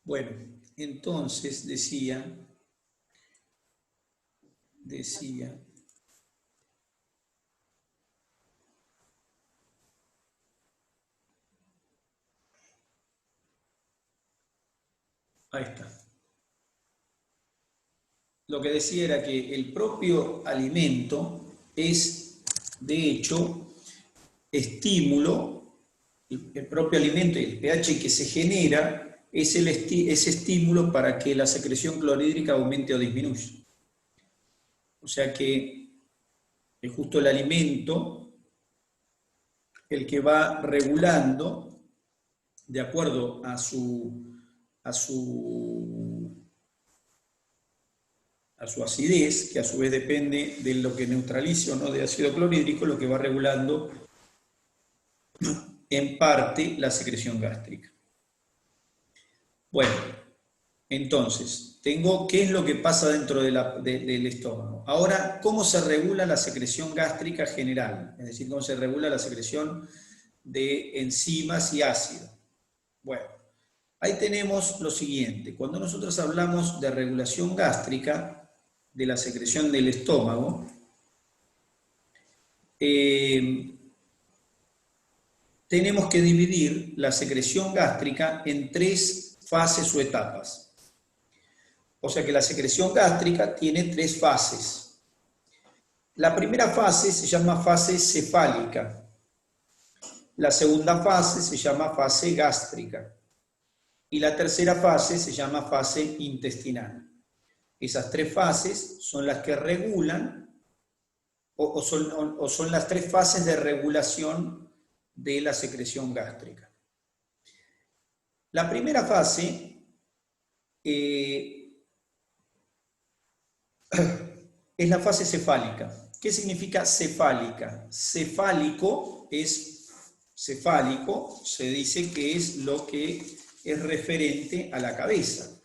Bueno, entonces decía, ahí está. Lo que decía era que el propio alimento es, de hecho, estímulo, el propio alimento y el pH que se genera es ese estímulo para que la secreción clorhídrica aumente o disminuya. O sea que es justo el alimento el que va regulando de acuerdo a su acidez, que a su vez depende de lo que neutralice o no de ácido clorhídrico, lo que va regulando en parte la secreción gástrica. Bueno, entonces, ¿qué es lo que pasa dentro del estómago? Ahora, ¿cómo se regula la secreción gástrica general? Es decir, ¿cómo se regula la secreción de enzimas y ácido? Bueno, ahí tenemos lo siguiente. Cuando nosotros hablamos de regulación gástrica, de la secreción del estómago, tenemos que dividir la secreción gástrica en 3 fases o etapas. O sea que la secreción gástrica tiene 3 fases. La primera fase se llama fase cefálica. La segunda fase se llama fase gástrica. Y la tercera fase se llama fase intestinal. Esas 3 fases son las que regulan, o son las 3 fases de regulación de la secreción gástrica. La primera fase es la fase cefálica. ¿Qué significa cefálica? Cefálico se dice que es lo que es referente a la cabeza.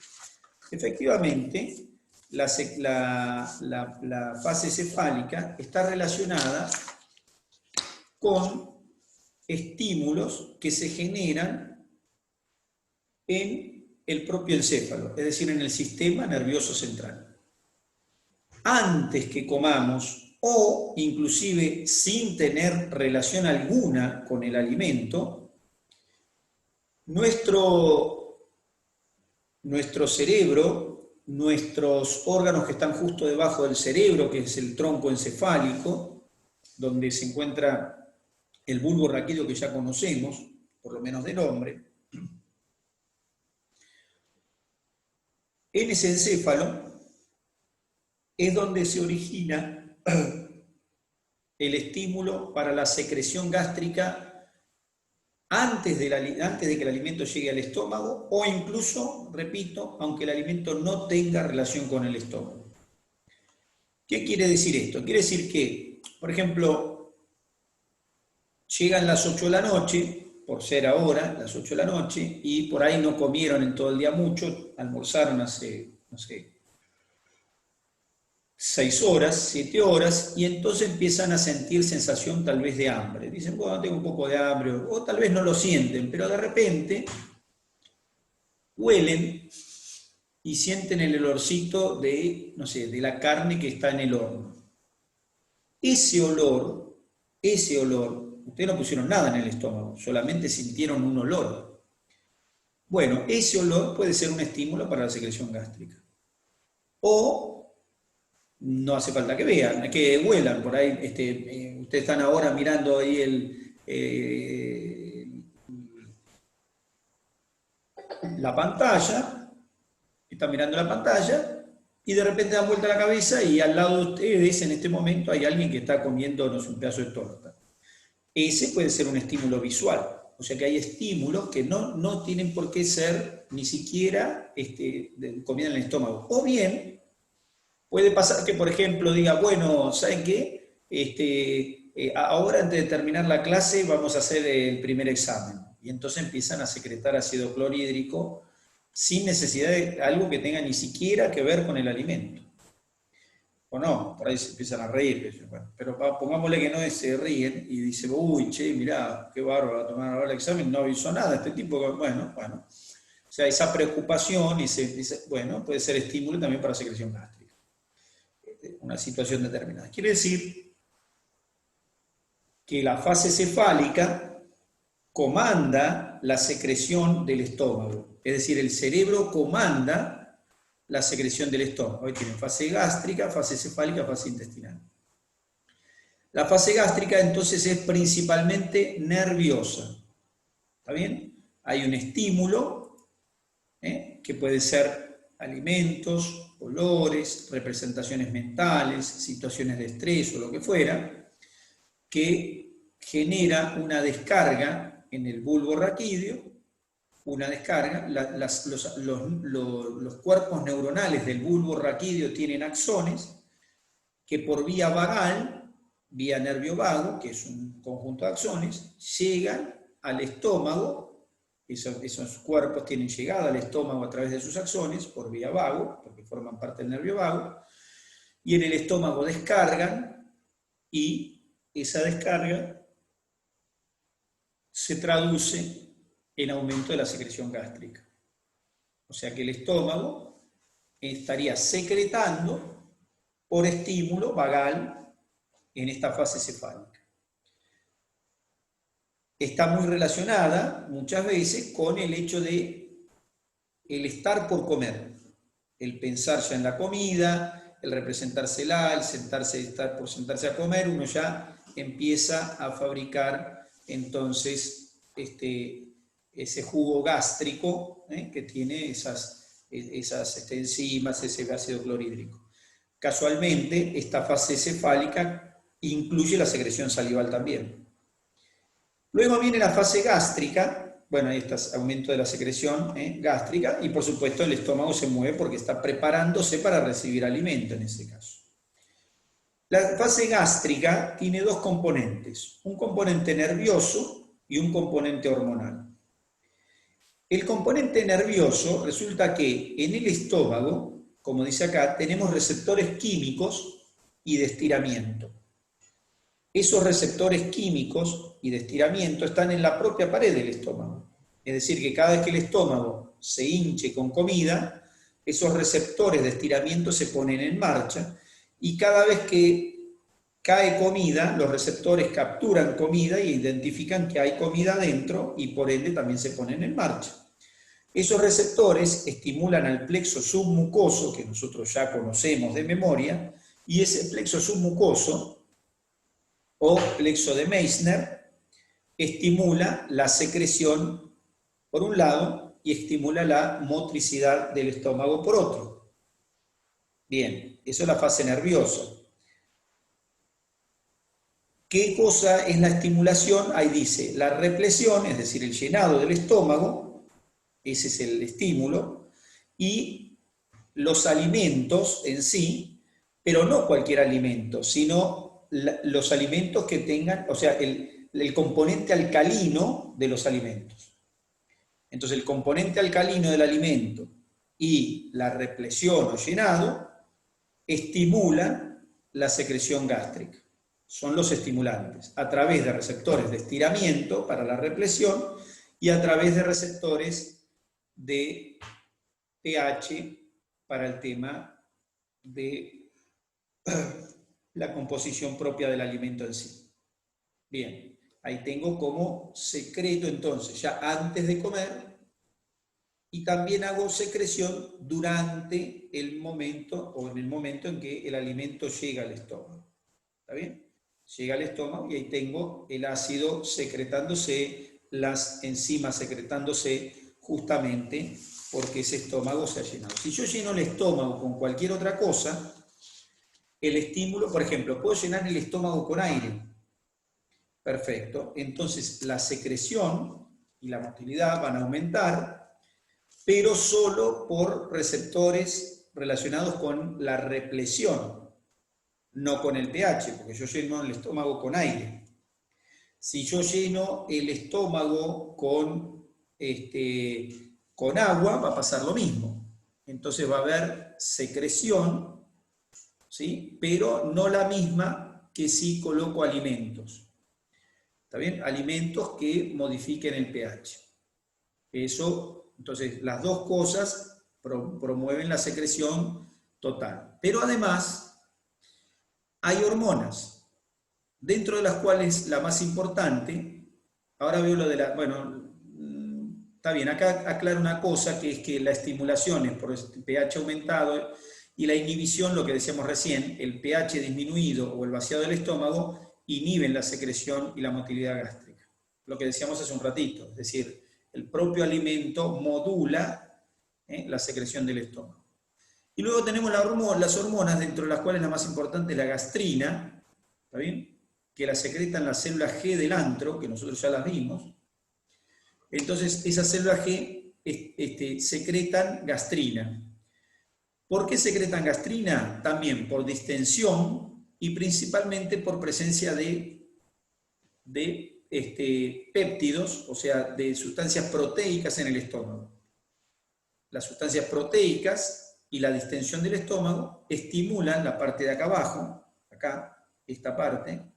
Efectivamente, la fase cefálica está relacionada con estímulos que se generan en el propio encéfalo, es decir, en el sistema nervioso central. Antes que comamos o inclusive sin tener relación alguna con el alimento, nuestro cerebro, nuestros órganos que están justo debajo del cerebro, que es el tronco encefálico, donde se encuentra el bulbo raquídeo que ya conocemos, por lo menos de nombre, en ese encéfalo es donde se origina el estímulo para la secreción gástrica antes de que el alimento llegue al estómago o incluso, repito, aunque el alimento no tenga relación con el estómago. ¿Qué quiere decir esto? Quiere decir que, por ejemplo, llegan las 8 de la noche, por ser ahora, las 8 de la noche, y por ahí no comieron en todo el día mucho, almorzaron hace, no sé, 6 horas, 7 horas, y entonces empiezan a sentir sensación tal vez de hambre. Dicen, bueno, tengo un poco de hambre, o tal vez no lo sienten, pero de repente huelen y sienten el olorcito de, no sé, de la carne que está en el horno. Ese olor, ustedes no pusieron nada en el estómago, solamente sintieron un olor. Bueno, ese olor puede ser un estímulo para la secreción gástrica. O no hace falta que vean, que huelan por ahí. Ustedes están ahora mirando ahí la pantalla, están mirando la pantalla y de repente dan vuelta la cabeza y al lado de ustedes en este momento hay alguien que está comiéndonos un pedazo de torta. Ese puede ser un estímulo visual. O sea que hay estímulos que no tienen por qué ser ni siquiera comida en el estómago. O bien, puede pasar que, por ejemplo, diga, bueno, ¿saben qué? Ahora antes de terminar la clase vamos a hacer el primer examen. Y entonces empiezan a secretar ácido clorhídrico sin necesidad de algo que tenga ni siquiera que ver con el alimento. O no, por ahí se empiezan a reír. Bueno, pero pongámosle que no se ríen y dice, uy, che, mirá, qué bárbaro, a tomar ahora el examen, no avisó nada, este tipo, bueno. O sea, esa preocupación, bueno, puede ser estímulo también para secreción gástrica. Una situación determinada. Quiere decir que la fase cefálica comanda la secreción del estómago. Es decir, el cerebro comanda la secreción del estómago. Hoy tiene fase gástrica, fase cefálica, fase intestinal. La fase gástrica entonces es principalmente nerviosa. ¿Está bien? Hay un estímulo, que puede ser alimentos, olores, representaciones mentales, situaciones de estrés o lo que fuera, que genera una descarga en el bulbo raquídeo, una descarga, los cuerpos neuronales del bulbo raquídeo tienen axones que por vía vagal, vía nervio vago, que es un conjunto de axones, llegan al estómago. Esos cuerpos tienen llegada al estómago a través de sus axones, por vía vago, porque forman parte del nervio vago, y en el estómago descargan, y esa descarga se traduce en aumento de la secreción gástrica. O sea que el estómago estaría secretando por estímulo vagal en esta fase cefálica. Está muy relacionada muchas veces con el hecho de el estar por comer, el pensar ya en la comida, el representársela, el estar por sentarse a comer, uno ya empieza a fabricar entonces ese jugo gástrico, que tiene esas enzimas, ese ácido clorhídrico. Casualmente, esta fase cefálica incluye la secreción salival también. Luego viene la fase gástrica, bueno, ahí está el aumento de la secreción gástrica, y por supuesto el estómago se mueve porque está preparándose para recibir alimento en ese caso. La fase gástrica tiene dos componentes, un componente nervioso y un componente hormonal. El componente nervioso resulta que en el estómago, como dice acá, tenemos receptores químicos y de estiramiento. Esos receptores químicos y de estiramiento están en la propia pared del estómago. Es decir, que cada vez que el estómago se hinche con comida, esos receptores de estiramiento se ponen en marcha, y cada vez que cae comida, los receptores capturan comida e identifican que hay comida dentro, y por ende también se ponen en marcha. Esos receptores estimulan al plexo submucoso, que nosotros ya conocemos de memoria, y ese plexo submucoso o plexo de Meissner estimula la secreción por un lado y estimula la motricidad del estómago por otro. Bien, eso es la fase nerviosa. ¿Qué cosa es la estimulación? Ahí dice, la represión, es decir, el llenado del estómago, ese es el estímulo, y los alimentos en sí, pero no cualquier alimento, sino los alimentos que tengan, o sea, el componente alcalino de los alimentos. Entonces, el componente alcalino del alimento y la represión o llenado estimulan la secreción gástrica. Son los estimulantes, a través de receptores de estiramiento para la represión y a través de receptores de pH para el tema de la composición propia del alimento en sí. Bien, ahí tengo como secreto entonces, ya antes de comer, y también hago secreción durante el momento, o en el momento en que el alimento llega al estómago. ¿Está bien? Llega al estómago y ahí tengo el ácido secretándose, las enzimas secretándose, justamente porque ese estómago se ha llenado. Si yo lleno el estómago con cualquier otra cosa, el estímulo, por ejemplo, puedo llenar el estómago con aire. Perfecto. Entonces la secreción y la motilidad van a aumentar, pero solo por receptores relacionados con la represión, no con el pH, porque yo lleno el estómago con aire. Si yo lleno el estómago con agua, va a pasar lo mismo. Entonces va a haber secreción, ¿sí? Pero no la misma que si coloco alimentos. ¿Está bien? Alimentos que modifiquen el pH. Eso Entonces, las dos cosas promueven la secreción total. Pero además, hay hormonas, dentro de las cuales la más importante, ahora veo lo de la, bueno, está bien, acá aclaro una cosa, que es que la estimulación es por este pH aumentado y la inhibición, lo que decíamos recién, el pH disminuido o el vaciado del estómago, inhiben la secreción y la motilidad gástrica. Lo que decíamos hace un ratito, es decir, el propio alimento modula la secreción del estómago. Y luego tenemos las hormonas, dentro de las cuales la más importante es la gastrina, ¿está bien? Que la secretan las células G del antro, que nosotros ya las vimos. Entonces, esas células G secretan gastrina. ¿Por qué secretan gastrina? También por distensión y principalmente por presencia de péptidos, o sea, de sustancias proteicas en el estómago. Las sustancias proteicas y la distensión del estómago estimulan la parte de acá abajo, acá, esta parte,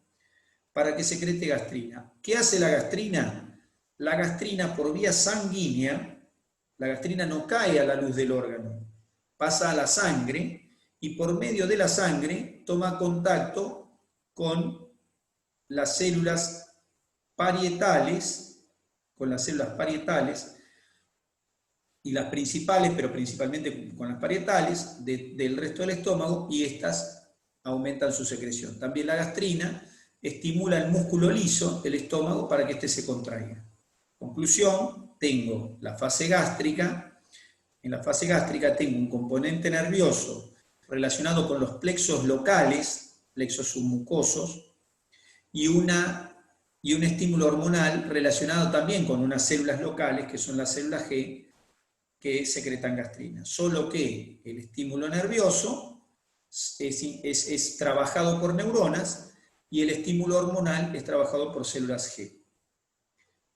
para que secrete gastrina. ¿Qué hace la gastrina? La gastrina por vía sanguínea, la gastrina no cae a la luz del órgano, pasa a la sangre y por medio de la sangre toma contacto con las células parietales, y las principales, pero principalmente con las parietales del resto del estómago, y estas aumentan su secreción. También la gastrina estimula el músculo liso del estómago para que éste se contraiga. Conclusión, tengo la fase gástrica. En la fase gástrica tengo un componente nervioso relacionado con los plexos locales, plexos submucosos, y un estímulo hormonal relacionado también con unas células locales, que son las células G, que secretan gastrina. Solo que el estímulo nervioso es trabajado por neuronas y el estímulo hormonal es trabajado por células G.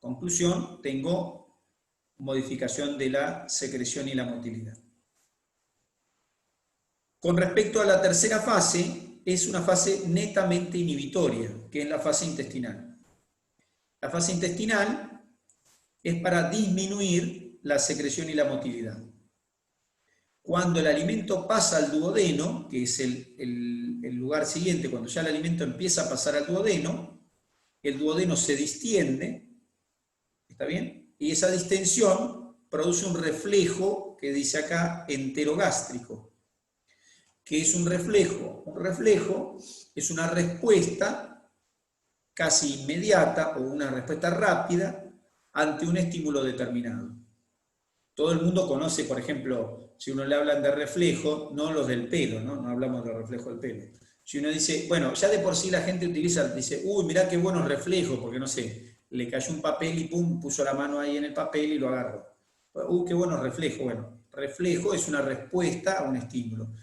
Conclusión, tengo modificación de la secreción y la motilidad. Con respecto a la tercera fase, es una fase netamente inhibitoria, que es la fase intestinal. La fase intestinal es para disminuir la secreción y la motilidad. Cuando el alimento pasa al duodeno, que es el lugar siguiente, cuando ya el alimento empieza a pasar al duodeno, el duodeno se distiende, ¿está bien? Y esa distensión produce un reflejo que dice acá enterogástrico. ¿Qué es un reflejo? Un reflejo es una respuesta casi inmediata o una respuesta rápida ante un estímulo determinado. Todo el mundo conoce, por ejemplo, si uno le hablan de reflejo, no los del pelo, no hablamos de reflejo del pelo. Si uno dice, bueno, ya de por sí la gente dice, uy, mirá qué buenos reflejos, porque no sé, le cayó un papel y pum, puso la mano ahí en el papel y lo agarró. Qué buenos reflejos. Bueno, reflejo es una respuesta a un estímulo.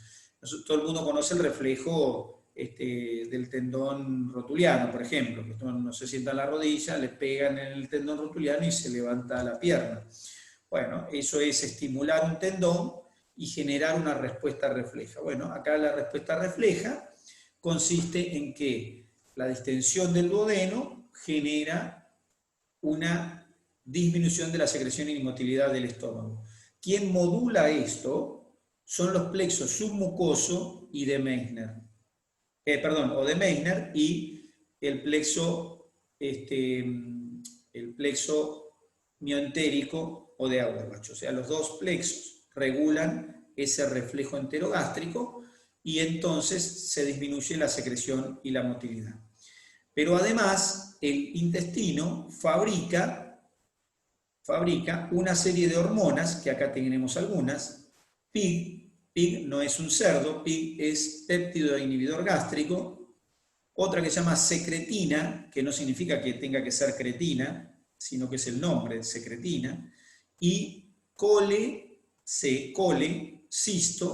Todo el mundo conoce el reflejo del tendón rotuliano, por ejemplo, que uno se sienta en la rodilla, le pegan en el tendón rotuliano y se levanta la pierna. Bueno, eso es estimular un tendón y generar una respuesta refleja. Bueno, acá la respuesta refleja consiste en que la distensión del duodeno genera una disminución de la secreción y motilidad del estómago. Quien modula esto son los plexos submucoso y de Meissner. O de Meissner y el plexo mioentérico o de Auerbach. O sea, los dos plexos regulan ese reflejo enterogástrico y entonces se disminuye la secreción y la motilidad. Pero además, el intestino fabrica una serie de hormonas, que acá tenemos algunas. PIG no es un cerdo, PIG es péptido inhibidor gástrico. Otra que se llama secretina, que no significa que tenga que ser cretina, sino que es el nombre, secretina. Y colecisto,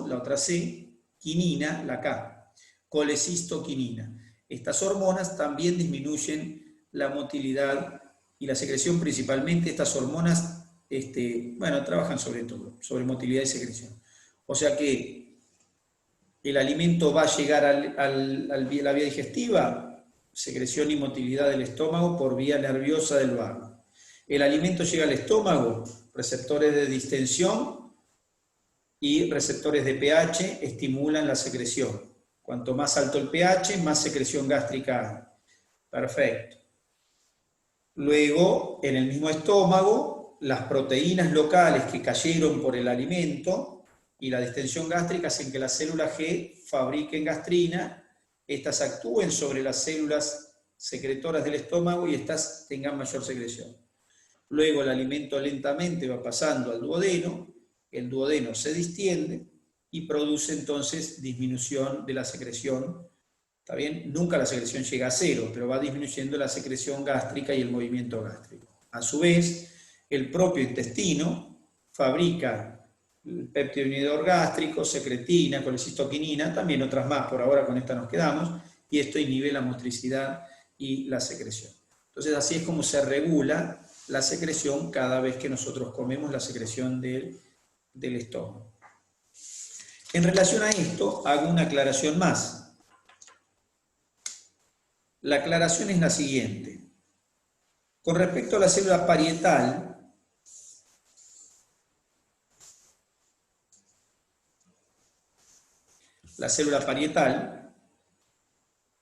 la otra C, quinina, la K, colecistoquinina. Estas hormonas también disminuyen la motilidad y la secreción, principalmente estas hormonas, trabajan sobre todo, sobre motilidad y secreción. O sea que el alimento va a llegar a la vía digestiva, secreción y motilidad del estómago por vía nerviosa del vago. El alimento llega al estómago, receptores de distensión y receptores de pH estimulan la secreción. Cuanto más alto el pH, más secreción gástrica hay. Perfecto. Luego, en el mismo estómago, las proteínas locales que cayeron por el alimento y la distensión gástrica hacen que las células G fabriquen gastrina, estas actúen sobre las células secretoras del estómago y estas tengan mayor secreción. Luego el alimento lentamente va pasando al duodeno, el duodeno se distiende y produce entonces disminución de la secreción. ¿Está bien? Nunca la secreción llega a cero, pero va disminuyendo la secreción gástrica y el movimiento gástrico. A su vez, el propio intestino fabrica el péptido inhibidor gástrico, secretina, colecistoquinina, también otras más, por ahora con esta nos quedamos, y esto inhibe la motricidad y la secreción. Entonces así es como se regula la secreción cada vez que nosotros comemos, la secreción del estómago. En relación a esto, hago una aclaración más. La aclaración es la siguiente. Con respecto a la célula parietal, la célula parietal,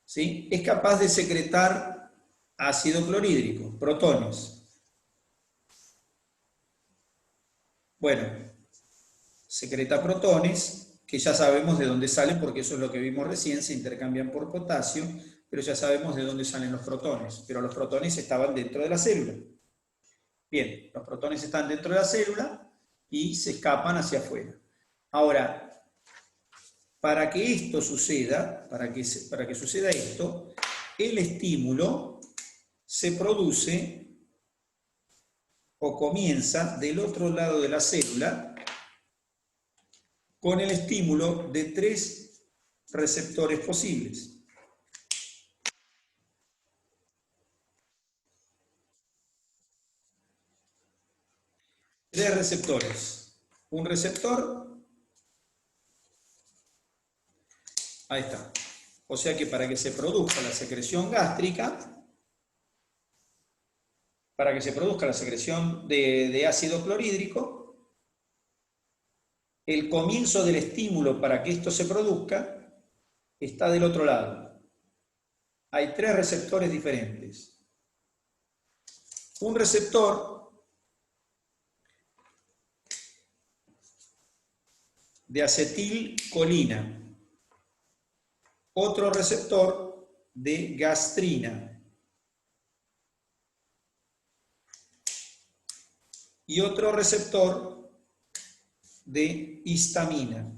¿sí?, es capaz de secretar ácido clorhídrico, protones. Bueno, secreta protones, que ya sabemos de dónde salen, porque eso es lo que vimos recién, se intercambian por potasio, pero ya sabemos de dónde salen los protones, pero los protones estaban dentro de la célula. Bien, los protones están dentro de la célula y se escapan hacia afuera. Ahora, para que esto suceda, para que suceda esto, el estímulo se produce o comienza del otro lado de la célula con el estímulo de 3 receptores posibles. Tres receptores. Un receptor, ahí está. O sea que para que se produzca la secreción gástrica, para que se produzca la secreción de ácido clorhídrico, el comienzo del estímulo para que esto se produzca está del otro lado. Hay 3 receptores diferentes. Un receptor de acetilcolina, otro receptor de gastrina y otro receptor de histamina.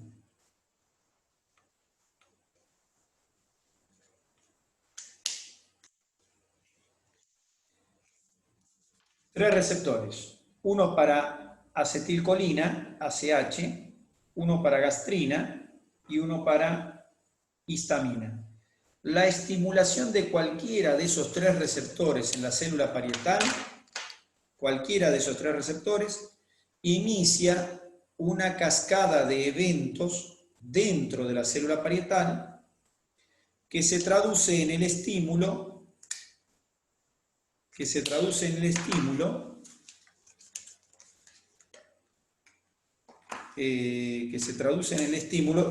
Tres receptores, uno para acetilcolina, ACH, uno para gastrina y uno para histamina. La estimulación de cualquiera de esos 3 receptores en la célula parietal, cualquiera de esos 3 receptores, inicia una cascada de eventos dentro de la célula parietal que se traduce en el estímulo,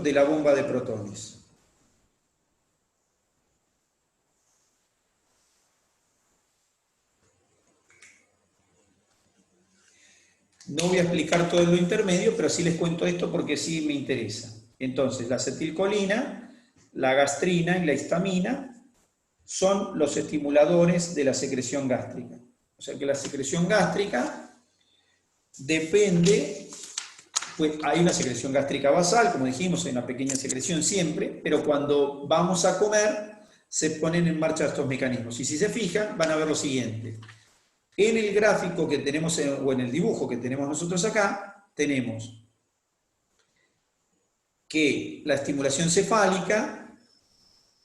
de la bomba de protones. No voy a explicar todo en lo intermedio, pero sí les cuento esto porque sí me interesa. Entonces, la acetilcolina, la gastrina y la histamina son los estimuladores de la secreción gástrica. O sea que la secreción gástrica depende, pues hay una secreción gástrica basal, como dijimos, hay una pequeña secreción siempre, pero cuando vamos a comer se ponen en marcha estos mecanismos. Y si se fijan, van a ver lo siguiente. En el gráfico que tenemos, o en el dibujo que tenemos nosotros acá, tenemos que la estimulación cefálica,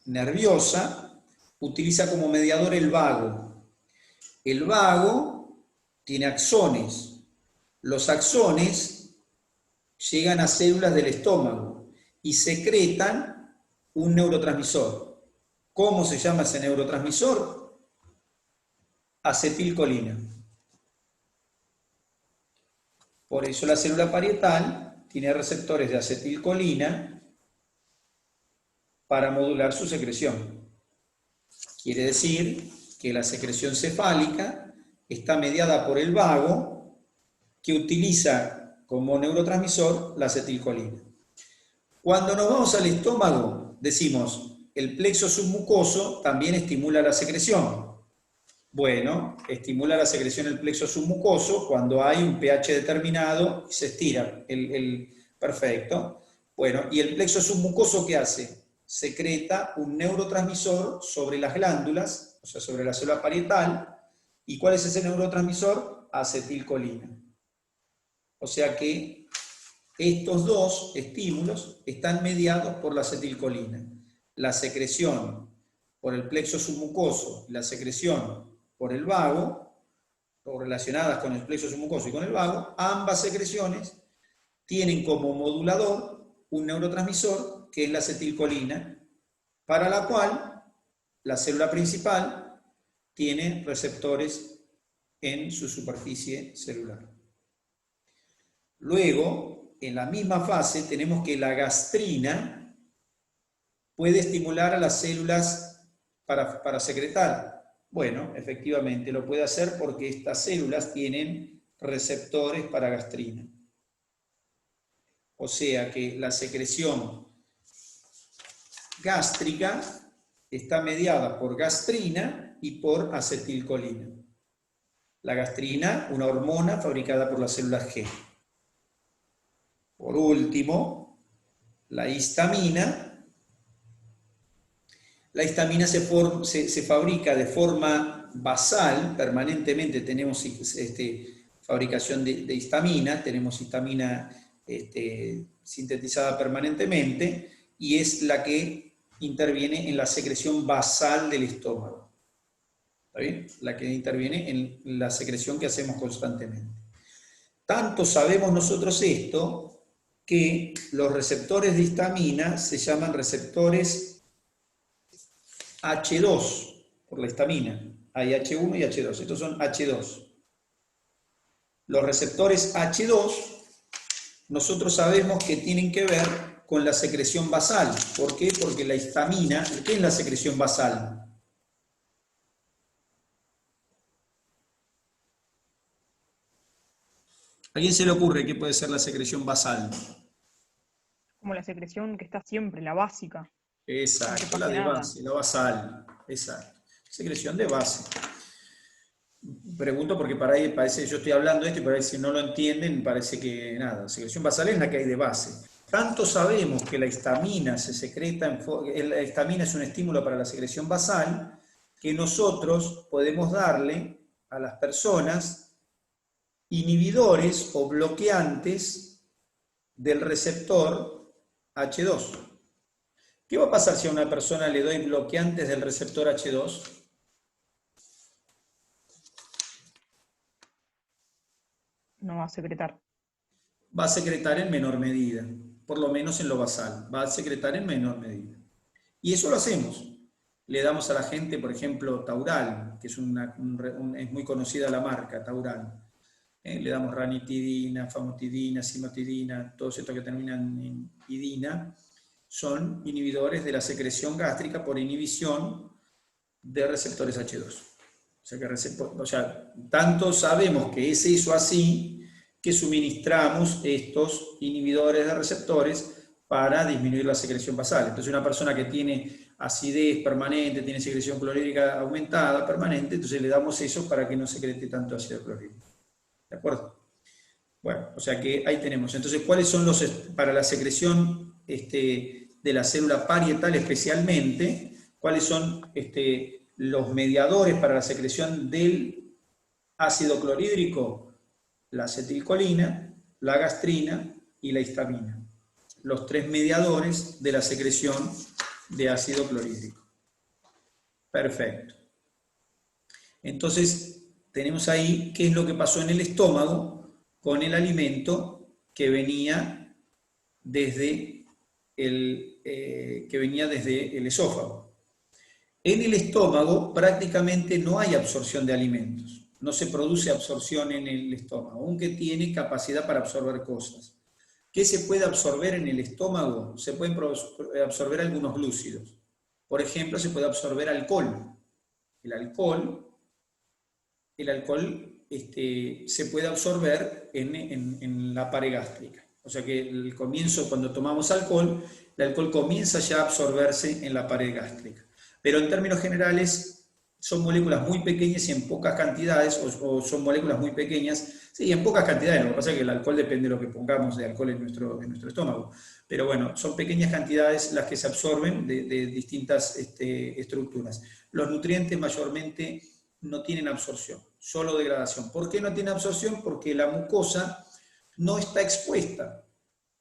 nerviosa, utiliza como mediador el vago. El vago tiene axones. Los axones llegan a células del estómago y secretan un neurotransmisor. ¿Cómo se llama ese neurotransmisor? Acetilcolina. Por eso la célula parietal tiene receptores de acetilcolina para modular su secreción. Quiere decir que la secreción cefálica está mediada por el vago, que utiliza como neurotransmisor la acetilcolina. Cuando nos vamos al estómago, decimos, el plexo submucoso también estimula la secreción. Bueno, estimula la secreción del plexo submucoso cuando hay un pH determinado y se estira. Perfecto. Bueno, ¿y el plexo submucoso qué hace? Secreta un neurotransmisor sobre las glándulas, o sea, sobre la célula parietal. ¿Y cuál es ese neurotransmisor? Acetilcolina. O sea que estos dos estímulos están mediados por la acetilcolina. La secreción por el plexo submucoso y la secreción por el vago, o relacionadas con el plexo submucoso y con el vago, ambas secreciones tienen como modulador un neurotransmisor que es la acetilcolina, para la cual la célula principal tiene receptores en su superficie celular. Luego, en la misma fase, tenemos que la gastrina puede estimular a las células para secretar. Bueno, efectivamente lo puede hacer porque estas células tienen receptores para gastrina. O sea que la secreción gástrica está mediada por gastrina y por acetilcolina. La gastrina, una hormona fabricada por las células G. Por último, la histamina. La histamina se fabrica de forma basal, permanentemente tenemos fabricación de histamina, tenemos histamina sintetizada permanentemente, y es la que interviene en la secreción basal del estómago. ¿Está bien? La que interviene en la secreción que hacemos constantemente. Tanto sabemos nosotros esto, que los receptores de histamina se llaman receptores H2, por la histamina. Hay H1 y H2. Estos son H2. Los receptores H2, nosotros sabemos que tienen que ver con la secreción basal. ¿Por qué? Porque la histamina, ¿qué es la secreción basal? ¿A quién se le ocurre qué puede ser la secreción basal? Como la secreción que está siempre, la básica. Exacto, la de base, la basal. Exacto. Secreción de base. Pregunto porque para ahí parece, yo estoy hablando de esto y para ahí si no lo entienden, parece que nada. Secreción basal es la que hay de base. Tanto sabemos que la histamina se secreta, la histamina es un estímulo para la secreción basal, que nosotros podemos darle a las personas inhibidores o bloqueantes del receptor H2. ¿Qué va a pasar si a una persona le doy bloqueantes del receptor H2? No va a secretar. Va a secretar en menor medida, por lo menos en lo basal, va a secretar en menor medida. Y eso lo hacemos. Le damos a la gente, por ejemplo, Taural, que es muy conocida la marca, Taural. Le damos ranitidina, famotidina, simotidina, todos estos que terminan en idina, son inhibidores de la secreción gástrica por inhibición de receptores H2. O sea, tanto sabemos que es eso así, que suministramos estos inhibidores de receptores para disminuir la secreción basal. Entonces una persona que tiene acidez permanente, tiene secreción clorhídrica aumentada permanente, entonces le damos eso para que no secrete tanto ácido clorhídrico. ¿De acuerdo? Bueno, o sea que ahí tenemos. Entonces, ¿cuáles son para la secreción de la célula parietal especialmente, cuáles son los mediadores para la secreción del ácido clorhídrico? La acetilcolina, la gastrina y la histamina. Los tres mediadores de la secreción de ácido clorhídrico. Perfecto. Entonces, tenemos ahí qué es lo que pasó en el estómago con el alimento que venía desde el esófago. En el estómago prácticamente no hay absorción de alimentos. no se produce absorción en el estómago, aunque tiene capacidad para absorber cosas. ¿Qué se puede absorber en el estómago? Se pueden absorber algunos glúcidos. Por ejemplo, se puede absorber alcohol. El alcohol se puede absorber en la pared gástrica. O sea que el comienzo, cuando tomamos alcohol, el alcohol comienza ya a absorberse en la pared gástrica. Pero en términos generales, son moléculas muy pequeñas y en pocas cantidades, o son moléculas muy pequeñas, sí, en pocas cantidades. Lo que pasa es que el alcohol depende de lo que pongamos de alcohol en nuestro estómago. Pero bueno, son pequeñas cantidades las que se absorben de distintas estructuras. Los nutrientes mayormente no tienen absorción, solo degradación. ¿Por qué no tiene absorción? Porque la mucosa no está expuesta,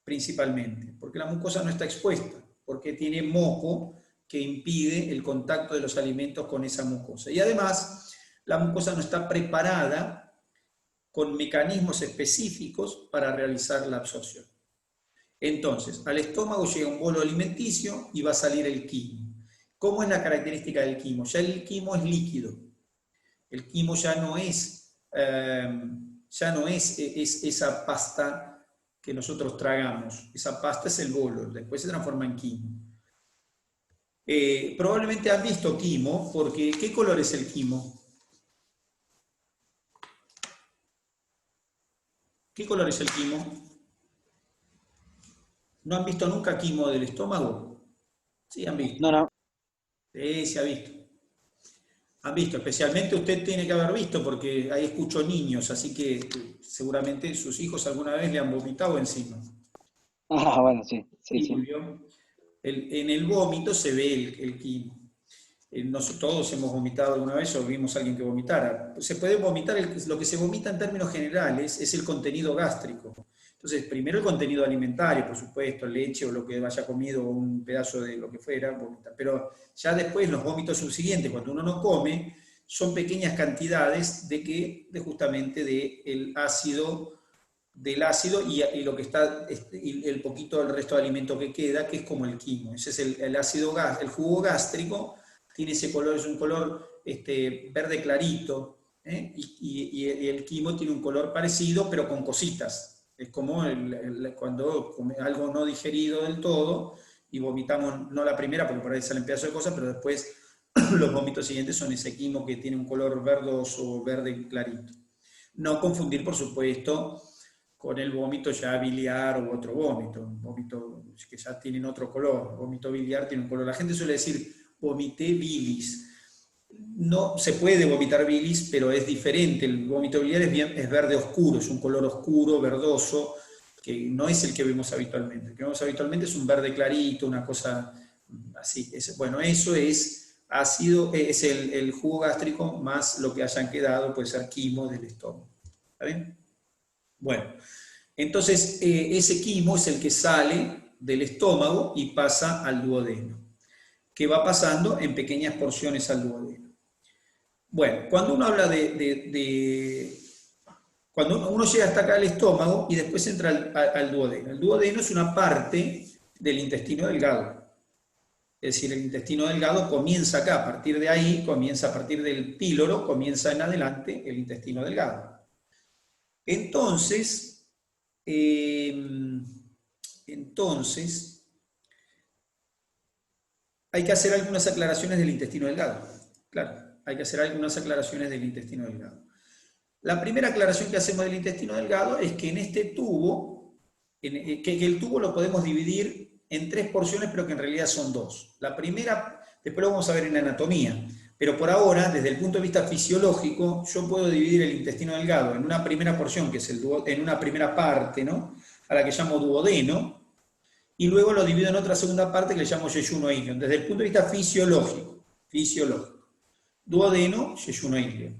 principalmente. Porque la mucosa no está expuesta, porque tiene moco que impide el contacto de los alimentos con esa mucosa. Y además, la mucosa no está preparada con mecanismos específicos para realizar la absorción. Entonces, al estómago llega un bolo alimenticio y va a salir el quimo. ¿Cómo es la característica del quimo? Ya el quimo es líquido. El quimo ya no es esa pasta que nosotros tragamos. Esa pasta es el bolo, después se transforma en quimo. Probablemente han visto quimo, porque ¿qué color es el quimo? ¿Qué color es el quimo? ¿No han visto nunca quimo del estómago? Sí, han visto. No. Sí, se ha visto. Han visto, especialmente usted tiene que haber visto, porque ahí escucho niños, así que seguramente sus hijos alguna vez le han vomitado encima. Bueno, sí. En el vómito se ve el quimo. Todos hemos vomitado alguna vez o vimos a alguien que vomitara. Se puede vomitar, lo que se vomita en términos generales es el contenido gástrico. Entonces, primero el contenido alimentario, por supuesto, leche o lo que haya comido, un pedazo de lo que fuera, vomita. Pero ya después los vómitos subsiguientes, cuando uno no come, son pequeñas cantidades justamente del ácido y lo que está, el poquito del resto de alimento que queda, que es como el quimo. Ese es el ácido gas, el jugo gástrico, tiene ese color, es un color verde clarito, y el quimo tiene un color parecido, pero con cositas. Es como cuando come algo no digerido del todo y vomitamos, no la primera, porque por ahí salen pedazos de cosas, pero después los vómitos siguientes son ese quimo que tiene un color verdoso, verde clarito. No confundir, por supuesto, con el vómito ya biliar u otro vómito, un vómito que ya tienen otro color. El vómito biliar tiene un color. La gente suele decir, vomité bilis. No se puede vomitar bilis, pero es diferente. El vómito biliar es verde oscuro, es un color oscuro, verdoso, que no es el que vemos habitualmente. El que vemos habitualmente es un verde clarito, una cosa así. Bueno, eso es ácido, es el jugo gástrico más lo que hayan quedado, puede ser quimo del estómago. ¿Está bien? Bueno, entonces ese quimo es el que sale del estómago y pasa al duodeno, que va pasando en pequeñas porciones al duodeno. Bueno, cuando uno habla cuando uno llega hasta acá al estómago y después entra al duodeno. El duodeno es una parte del intestino delgado. Es decir, el intestino delgado comienza acá, a partir de ahí, comienza a partir del píloro, comienza en adelante el intestino delgado. Entonces, hay que hacer algunas aclaraciones del intestino delgado. Claro, hay que hacer algunas aclaraciones del intestino delgado. La primera aclaración que hacemos del intestino delgado es que en este tubo, que el tubo lo podemos dividir en 3 porciones, pero que en realidad son 2. La primera, después lo vamos a ver en la anatomía, pero por ahora, desde el punto de vista fisiológico, yo puedo dividir el intestino delgado en una primera porción, que es en una primera parte, ¿no?, a la que llamo duodeno, y luego lo divido en otra segunda parte que le llamo yeyuno íleo, desde el punto de vista fisiológico. Duodeno, yeyuno íleo.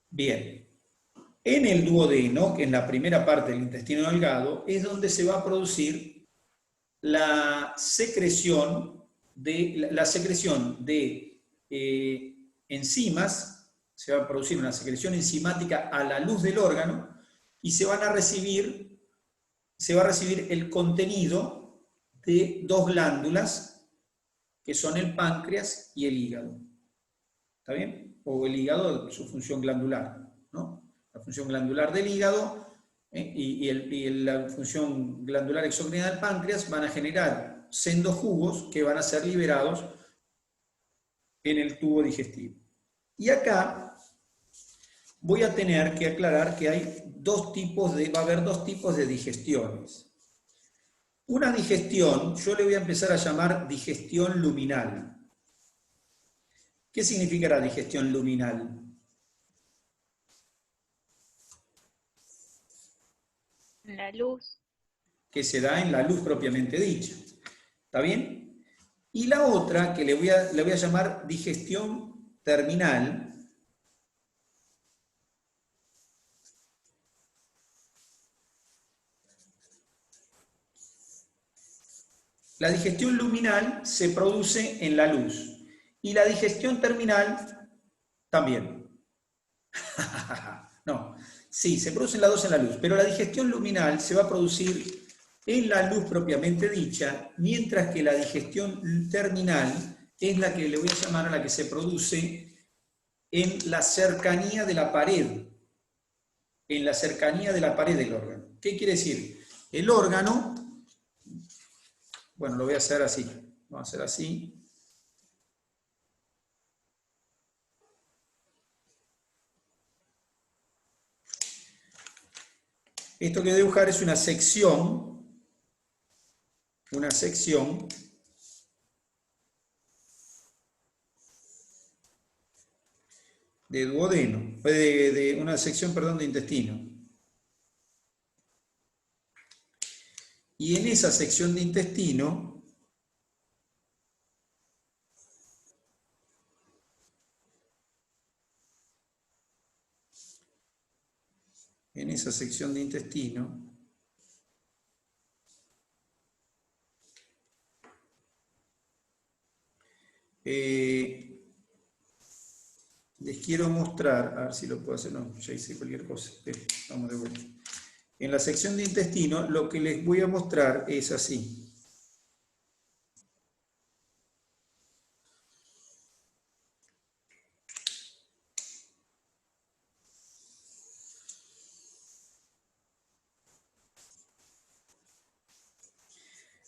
Bien. En el duodeno, que es la primera parte del intestino delgado, es donde se va a producir la secreción de enzimas. Se va a producir una secreción enzimática a la luz del órgano y se va a recibir el contenido de 2 glándulas que son el páncreas y el hígado. ¿Está bien? O el hígado, su función glandular. ¿no? La función glandular del hígado y la función glandular exocrina del páncreas van a generar sendos jugos que van a ser liberados en el tubo digestivo. Y acá voy a tener que aclarar que va a haber dos tipos de digestiones. Una digestión, yo le voy a empezar a llamar digestión luminal. ¿Qué significa la digestión luminal? La luz. Que se da en la luz propiamente dicha. ¿Está bien? Y la otra, que le voy a llamar digestión terminal, la digestión luminal se produce en la luz y la digestión terminal también. No, sí, se producen las dos en la luz, pero la digestión luminal se va a producir en la luz propiamente dicha, mientras que la digestión terminal es la que le voy a llamar a la que se produce en la cercanía de la pared, en la cercanía de la pared del órgano. ¿Qué quiere decir? El órgano, bueno, lo voy a hacer así, vamos a hacer así. Esto que voy a dibujar es una sección de duodeno, de una sección, perdón, de intestino. Y en esa sección de intestino les quiero mostrar, a ver si lo puedo hacer, no, ya hice cualquier cosa, vamos de vuelta. En la sección de intestino lo que les voy a mostrar es así.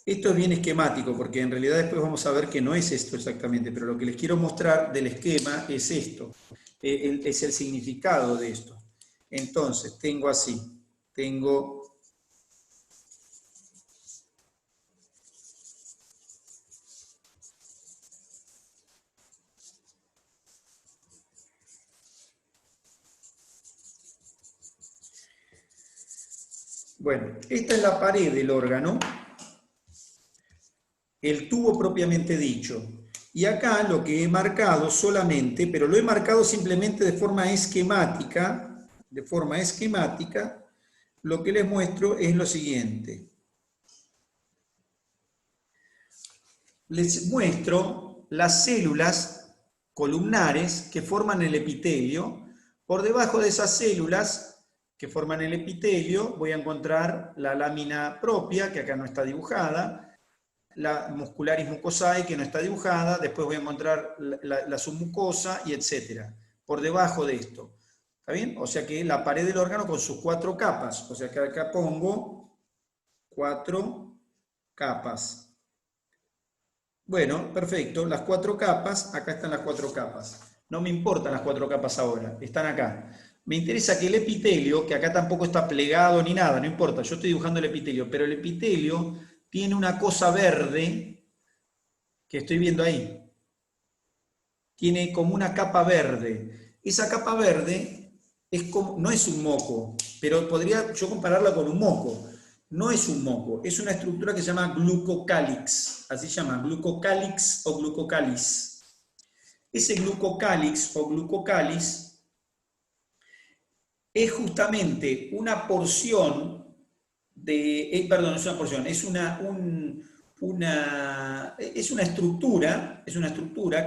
Esto es bien esquemático, porque en realidad después vamos a ver que no es esto exactamente, pero lo que les quiero mostrar del esquema es esto, es el significado de esto. Entonces, tengo así, tengo bueno, esta es la pared del órgano, el tubo propiamente dicho. Y acá lo que he marcado solamente, pero lo he marcado simplemente de forma esquemática, lo que les muestro es lo siguiente. Les muestro las células columnares que forman el epitelio. Por debajo de esas células que forman el epitelio voy a encontrar la lámina propia, que acá no está dibujada, la muscularis mucosae, que no está dibujada, después voy a encontrar la submucosa y etcétera, por debajo de esto. ¿Está bien? O sea que la pared del órgano con sus 4 capas, o sea que acá pongo 4 capas. Bueno, perfecto, las 4 capas, acá están las 4 capas. No me importan las 4 capas ahora, están acá. Me interesa que el epitelio, que acá tampoco está plegado ni nada, no importa, yo estoy dibujando el epitelio, pero el epitelio tiene una cosa verde que estoy viendo ahí. Tiene como una capa verde. Esa capa verde no es un moco, pero podría yo compararla con un moco. No es un moco, es una estructura que se llama glucocálix, así se llama, glucocálix o glucocáliz. Ese glucocálix o glucocáliz es justamente una porción de, perdón, no es una porción, es una estructura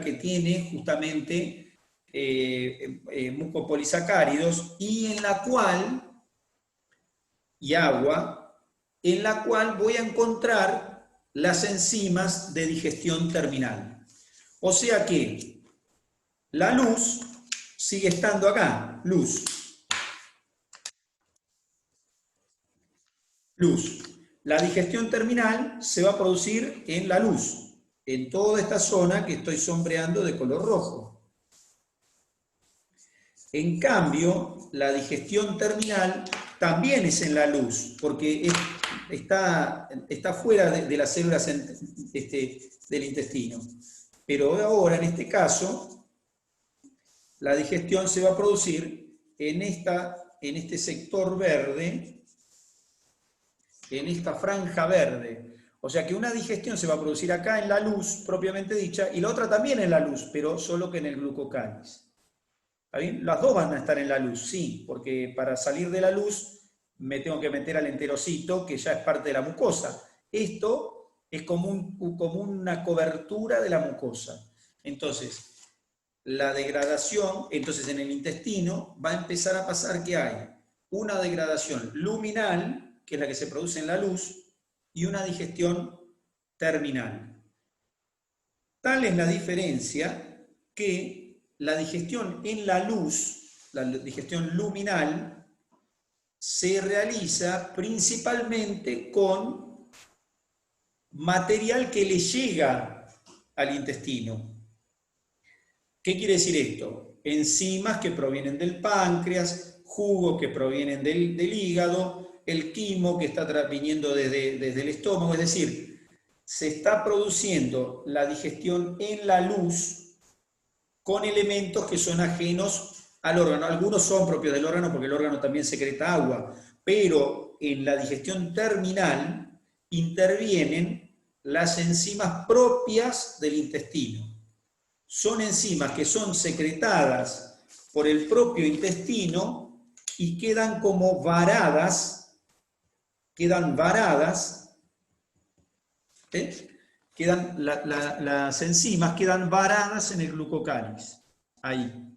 que tiene justamente mucopolisacáridos y agua, en la cual voy a encontrar las enzimas de digestión terminal. O sea que la luz sigue estando acá, luz. Luz. La digestión terminal se va a producir en la luz, en toda esta zona que estoy sombreando de color rojo. En cambio, la digestión terminal también es en la luz, porque está fuera de las células del intestino. Pero ahora, en este caso, la digestión se va a producir en este sector verde, en esta franja verde. O sea que una digestión se va a producir acá en la luz, propiamente dicha, y la otra también en la luz, pero solo que en el glucocáliz. ¿Está bien? Las dos van a estar en la luz, sí, porque para salir de la luz me tengo que meter al enterocito, que ya es parte de la mucosa. Esto es como una cobertura de la mucosa. Entonces, la degradación, entonces en el intestino va a empezar a pasar que hay una degradación luminal, que es la que se produce en la luz, y una digestión terminal. Tal es la diferencia que la digestión en la luz, la digestión luminal, se realiza principalmente con material que le llega al intestino. ¿Qué quiere decir esto? Enzimas que provienen del páncreas, jugos que provienen del hígado, el quimo que está viniendo desde el estómago, es decir, se está produciendo la digestión en la luz con elementos que son ajenos al órgano. Algunos son propios del órgano porque el órgano también secreta agua, pero en la digestión terminal intervienen las enzimas propias del intestino. Son enzimas que son secretadas por el propio intestino y quedan como varadas, las enzimas quedan varadas en el glucocáliz, ahí.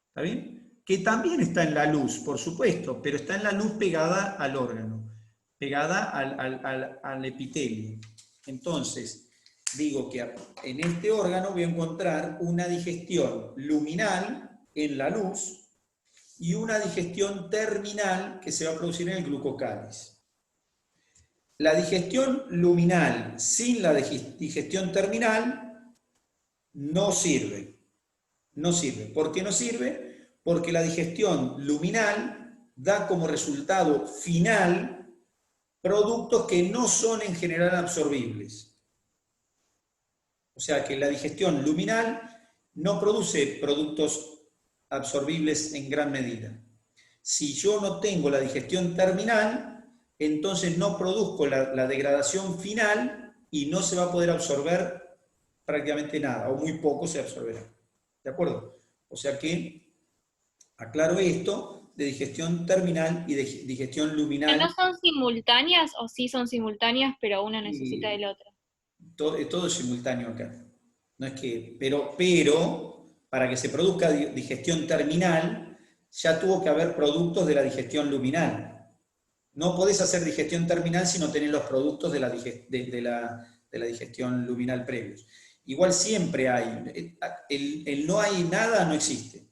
¿Está bien? Que también está en la luz, por supuesto, pero está en la luz pegada al órgano, pegada al epitelio. Entonces, digo que en este órgano voy a encontrar una digestión luminal en la luz y una digestión terminal que se va a producir en el glucocáliz. La digestión luminal sin la digestión terminal no sirve. No sirve. ¿Por qué no sirve? Porque la digestión luminal da como resultado final productos que no son en general absorbibles. O sea que la digestión luminal no produce productos absorbibles en gran medida. Si yo no tengo la digestión terminal, entonces no produzco la degradación final y no se va a poder absorber prácticamente nada, o muy poco se absorberá. ¿De acuerdo? O sea que aclaro esto de digestión terminal y de digestión luminal. ¿No son simultáneas o sí son simultáneas, pero una necesita del otro? Todo es simultáneo acá. No es que, pero para que se produzca digestión terminal, ya tuvo que haber productos de la digestión luminal. No podés hacer digestión terminal si no tenés los productos de la digestión luminal previos. Igual siempre hay. El no hay nada no existe.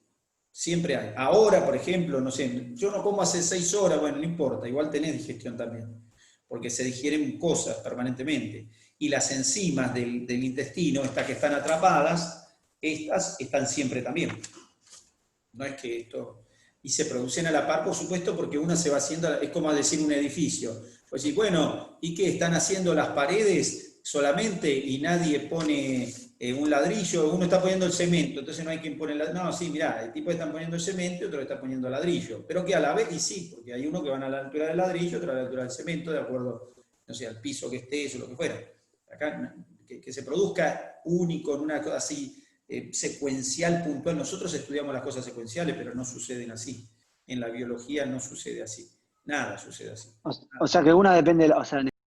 Siempre hay. Ahora, por ejemplo, no sé, yo no como hace 6 horas, bueno, no importa, igual tenés digestión también. Porque se digieren cosas permanentemente. Y las enzimas del intestino, estas que están atrapadas, estas están siempre también. No es que esto... Y se producen a la par, por supuesto, porque una se va haciendo, es como decir un edificio. Pues sí, bueno, ¿y qué? ¿Están haciendo las paredes solamente y nadie pone un ladrillo? Uno está poniendo el cemento, entonces no hay quien pone el ladrillo. No, sí, mirá, el tipo está poniendo el cemento y otro está poniendo ladrillo. Pero que a la vez, y sí, porque hay uno que van a la altura del ladrillo, otro a la altura del cemento, de acuerdo, no sé, al piso que esté, o lo que fuera. Acá, que se produzca único en una cosa así, secuencial, puntual. Nosotros estudiamos las cosas secuenciales, pero no suceden así. En la biología no sucede así. Nada sucede así. O sea que una depende, o sea,